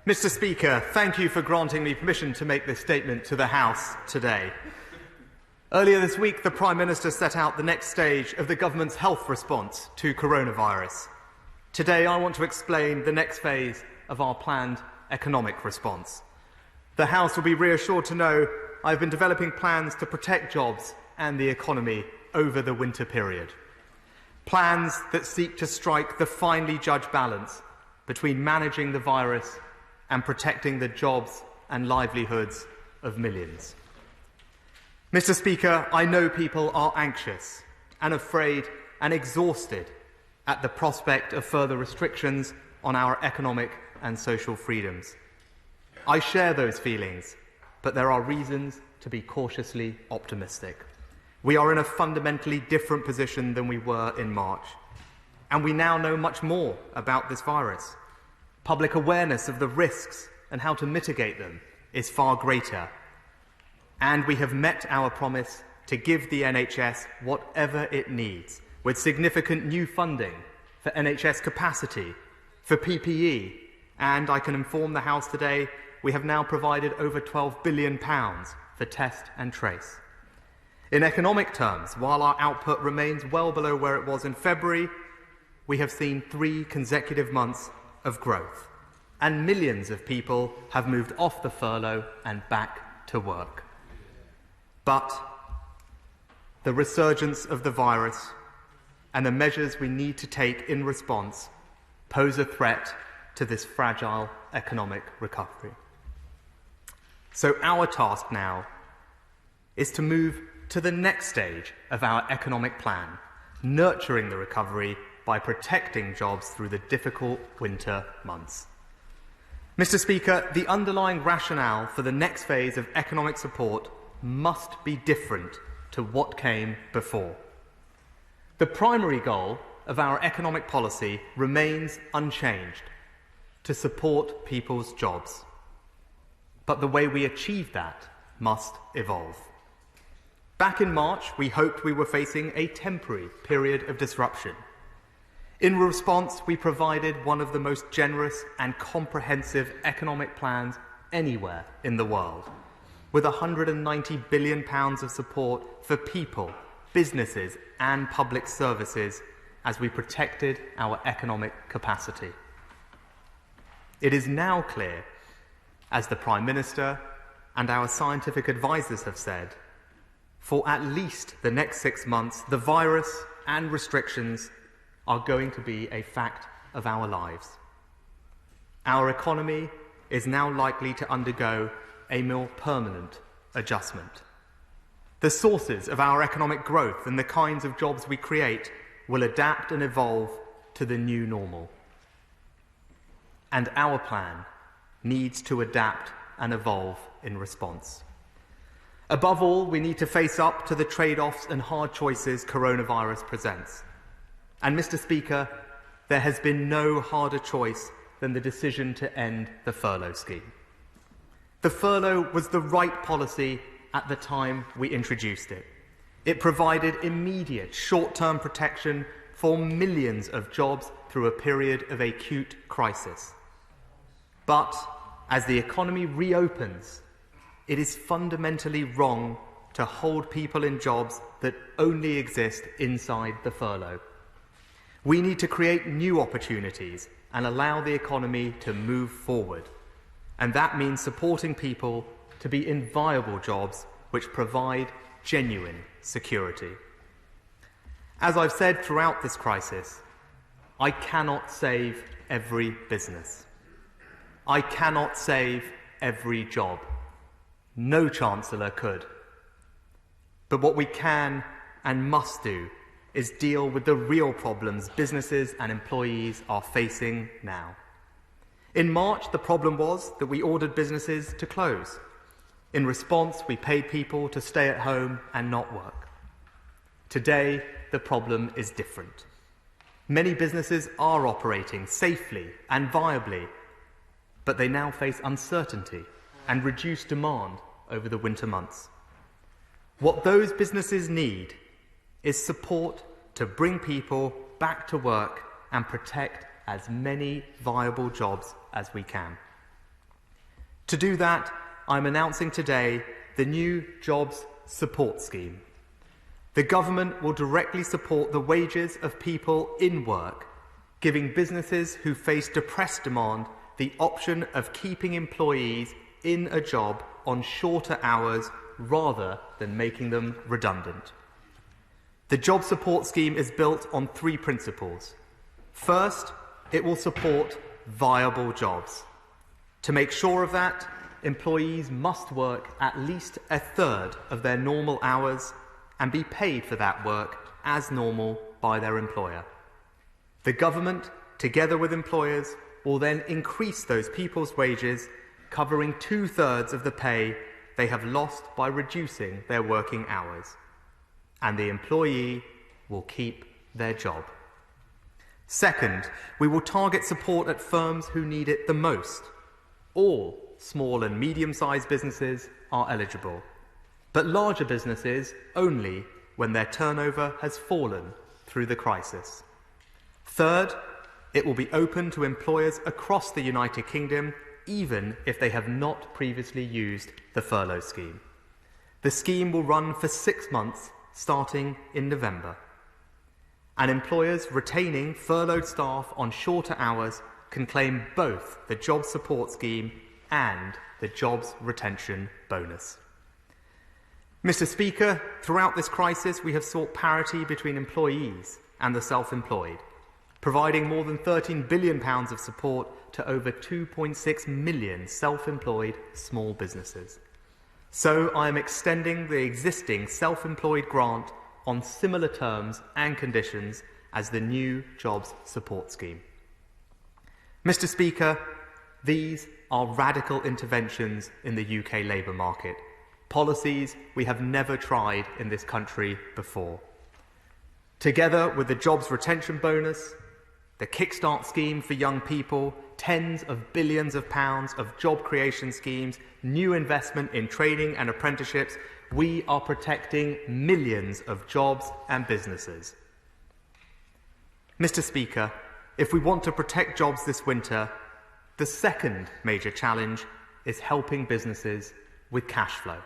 Mr. Speaker, thank you for granting me permission to make this statement to the House today. Earlier this week, the Prime Minister set out the next stage of the government's health response to coronavirus. Today, I want to explain the next phase of our planned economic response. The House will be reassured to know I have been developing plans to protect jobs and the economy over the winter period. Plans that seek to strike the finely judged balance between managing the virus and protecting the jobs and livelihoods of millions. Mr. Speaker, I know people are anxious and afraid and exhausted at the prospect of further restrictions on our economic and social freedoms. I share those feelings, but there are reasons to be cautiously optimistic. We are in a fundamentally different position than we were in March, and we now know much more about this virus. Public awareness of the risks and how to mitigate them is far greater, and we have met our promise to give the NHS whatever it needs, with significant new funding for NHS capacity, for PPE, and I can inform the House today we have now provided over £12 billion for test and trace. In economic terms, while our output remains well below where it was in February, we have seen 3 consecutive months of growth, and millions of people have moved off the furlough and back to work. But the resurgence of the virus and the measures we need to take in response pose a threat to this fragile economic recovery. So our task now is to move to the next stage of our economic plan, nurturing the recovery by protecting jobs through the difficult winter months. Mr. Speaker, the underlying rationale for the next phase of economic support must be different to what came before. The primary goal of our economic policy remains unchanged: to support people's jobs. But the way we achieve that must evolve. Back in March, we hoped we were facing a temporary period of disruption. In response, we provided one of the most generous and comprehensive economic plans anywhere in the world, with £190 billion of support for people, businesses and public services as we protected our economic capacity. It is now clear, as the Prime Minister and our scientific advisers have said, for at least the next 6 months, the virus and restrictions are going to be a fact of our lives. Our economy is now likely to undergo a more permanent adjustment. The sources of our economic growth and the kinds of jobs we create will adapt and evolve to the new normal. And our plan needs to adapt and evolve in response. Above all, we need to face up to the trade-offs and hard choices coronavirus presents. And, Mr. Speaker, there has been no harder choice than the decision to end the furlough scheme. The furlough was the right policy at the time we introduced it. It provided immediate short-term protection for millions of jobs through a period of acute crisis. But as the economy reopens, it is fundamentally wrong to hold people in jobs that only exist inside the furlough. We need to create new opportunities and allow the economy to move forward. And that means supporting people to be in viable jobs which provide genuine security. As I've said throughout this crisis, I cannot save every business. I cannot save every job. No Chancellor could. But what we can and must do is deal with the real problems businesses and employees are facing now. In March, the problem was that we ordered businesses to close. In response, we paid people to stay at home and not work. Today, the problem is different. Many businesses are operating safely and viably, but they now face uncertainty and reduced demand over the winter months. What those businesses need is support to bring people back to work and protect as many viable jobs as we can. To do that, I'm announcing today the new Jobs Support Scheme. The government will directly support the wages of people in work, giving businesses who face depressed demand the option of keeping employees in a job on shorter hours rather than making them redundant. The Job Support Scheme is built on three principles. First, it will support viable jobs. To make sure of that, employees must work at least a third of their normal hours and be paid for that work as normal by their employer. The government, together with employers, will then increase those people's wages, covering 2/3 of the pay they have lost by reducing their working hours. And the employee will keep their job. Second, we will target support at firms who need it the most. All small and medium-sized businesses are eligible, but larger businesses only when their turnover has fallen through the crisis. Third, it will be open to employers across the United Kingdom, even if they have not previously used the furlough scheme. The scheme will run for 6 months, starting in November. And employers retaining furloughed staff on shorter hours can claim both the Job Support Scheme and the Jobs Retention Bonus. Mr. Speaker, throughout this crisis, we have sought parity between employees and the self-employed, providing more than £13 billion of support to over 2.6 million self-employed small businesses. So I am extending the existing self-employed grant on similar terms and conditions as the new Jobs Support Scheme. Mr. Speaker, these are radical interventions in the UK labour market, policies we have never tried in this country before. Together with the Jobs Retention Bonus, the Kickstart scheme for young people, tens of billions of pounds of job creation schemes, new investment in training and apprenticeships, we are protecting millions of jobs and businesses. Mr. Speaker, if we want to protect jobs this winter, the second major challenge is helping businesses with cash flow.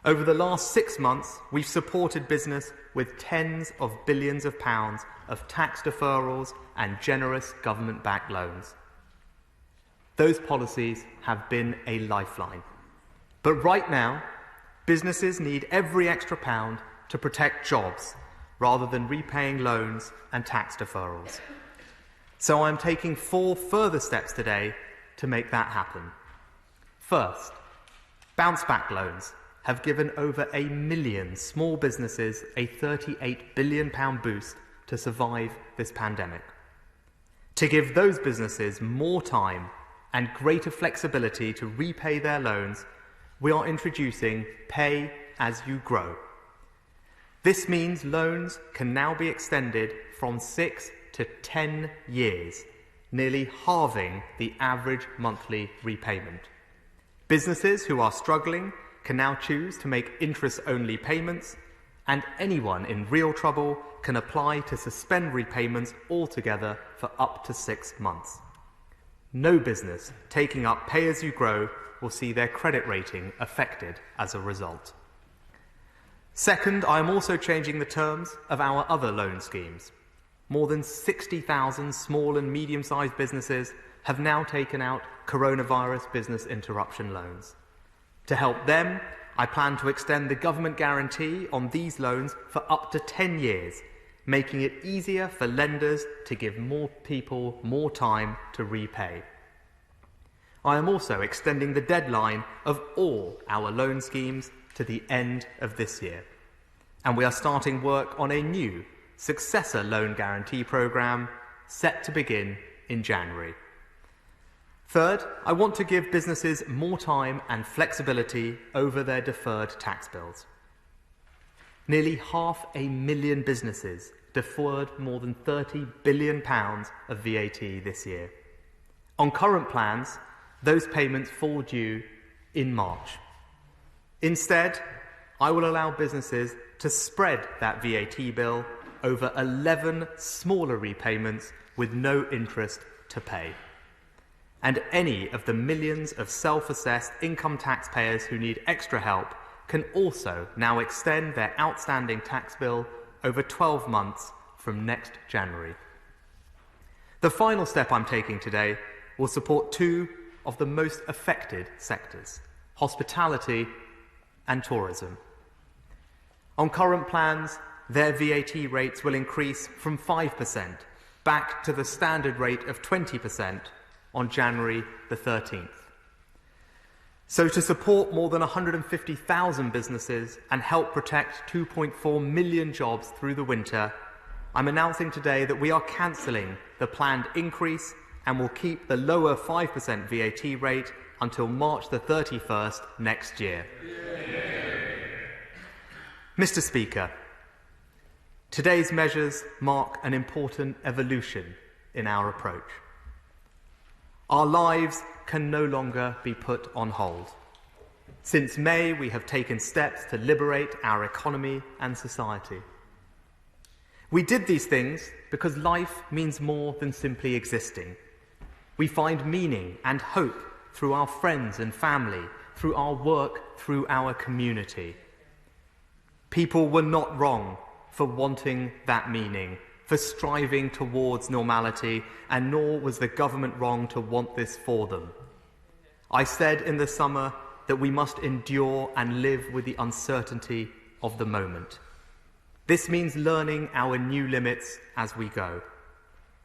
Over the last 6 months, we've supported business with tens of billions of pounds of tax deferrals and generous government-backed loans. Those policies have been a lifeline. But right now, businesses need every extra pound to protect jobs rather than repaying loans and tax deferrals. So I'm taking 4 further steps today to make that happen. First, bounce-back loans have given over 1 million small businesses a £38 billion boost to survive this pandemic. To give those businesses more time and greater flexibility to repay their loans, we are introducing Pay As You Grow. This means loans can now be extended from 6 to 10 years, nearly halving the average monthly repayment. Businesses who are struggling can now choose to make interest-only payments, and anyone in real trouble can apply to suspend repayments altogether for up to 6 months. No business taking up Pay As You Grow will see their credit rating affected as a result. Second, I am also changing the terms of our other loan schemes. More than 60,000 small and medium-sized businesses have now taken out coronavirus business interruption loans. To help them, I plan to extend the government guarantee on these loans for up to 10 years, making it easier for lenders to give more people more time to repay. I am also extending the deadline of all our loan schemes to the end of this year. And we are starting work on a new successor loan guarantee programme set to begin in January. Third, I want to give businesses more time and flexibility over their deferred tax bills. Nearly 500,000 businesses deferred more than £30 billion of VAT this year. On current plans, those payments fall due in March. Instead, I will allow businesses to spread that VAT bill over 11 smaller repayments with no interest to pay. and any of the millions of self-assessed income taxpayers who need extra help can also now extend their outstanding tax bill over 12 months from next January. The final step I'm taking today will support two of the most affected sectors: hospitality and tourism. On current plans, their VAT rates will increase from 5% back to the standard rate of 20% on January the 13th. So to support more than 150,000 businesses and help protect 2.4 million jobs through the winter, I'm announcing today that we are cancelling the planned increase and will keep the lower 5% VAT rate until March the 31st next year. Mr. Speaker, today's measures mark an important evolution in our approach. Our lives can no longer be put on hold. Since May, we have taken steps to liberate our economy and society. We did these things because life means more than simply existing. We find meaning and hope through our friends and family, through our work, through our community. People were not wrong for wanting that meaning, for striving towards normality, and nor was the government wrong to want this for them. I said in the summer that we must endure and live with the uncertainty of the moment. This means learning our new limits as we go.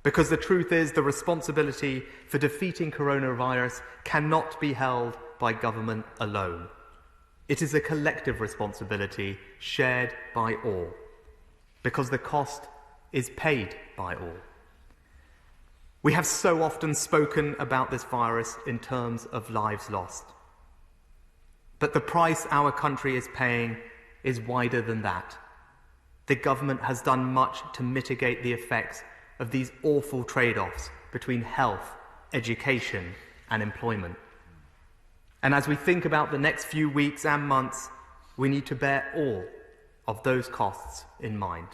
Because the truth is, the responsibility for defeating coronavirus cannot be held by government alone. It is a collective responsibility shared by all, because the cost is paid by all. We have so often spoken about this virus in terms of lives lost. But the price our country is paying is wider than that. The government has done much to mitigate the effects of these awful trade-offs between health, education, and employment. And as we think about the next few weeks and months, we need to bear all of those costs in mind.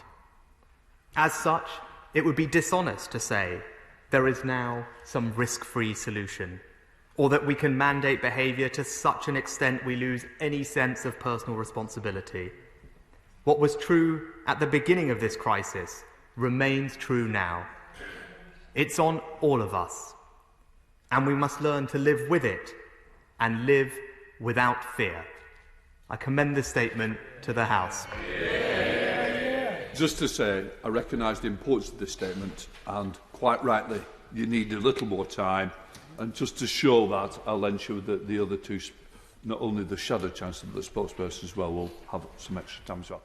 As such, it would be dishonest to say there is now some risk-free solution, or that we can mandate behaviour to such an extent we lose any sense of personal responsibility. What was true at the beginning of this crisis remains true now. It's on all of us, and we must learn to live with it and live without fear. I commend this statement to the House. Just to say, I recognise the importance of this statement, and quite rightly, you need a little more time. And just to show that, I'll ensure that the other two, not only the Shadow Chancellor but the spokesperson as well, will have some extra time as well.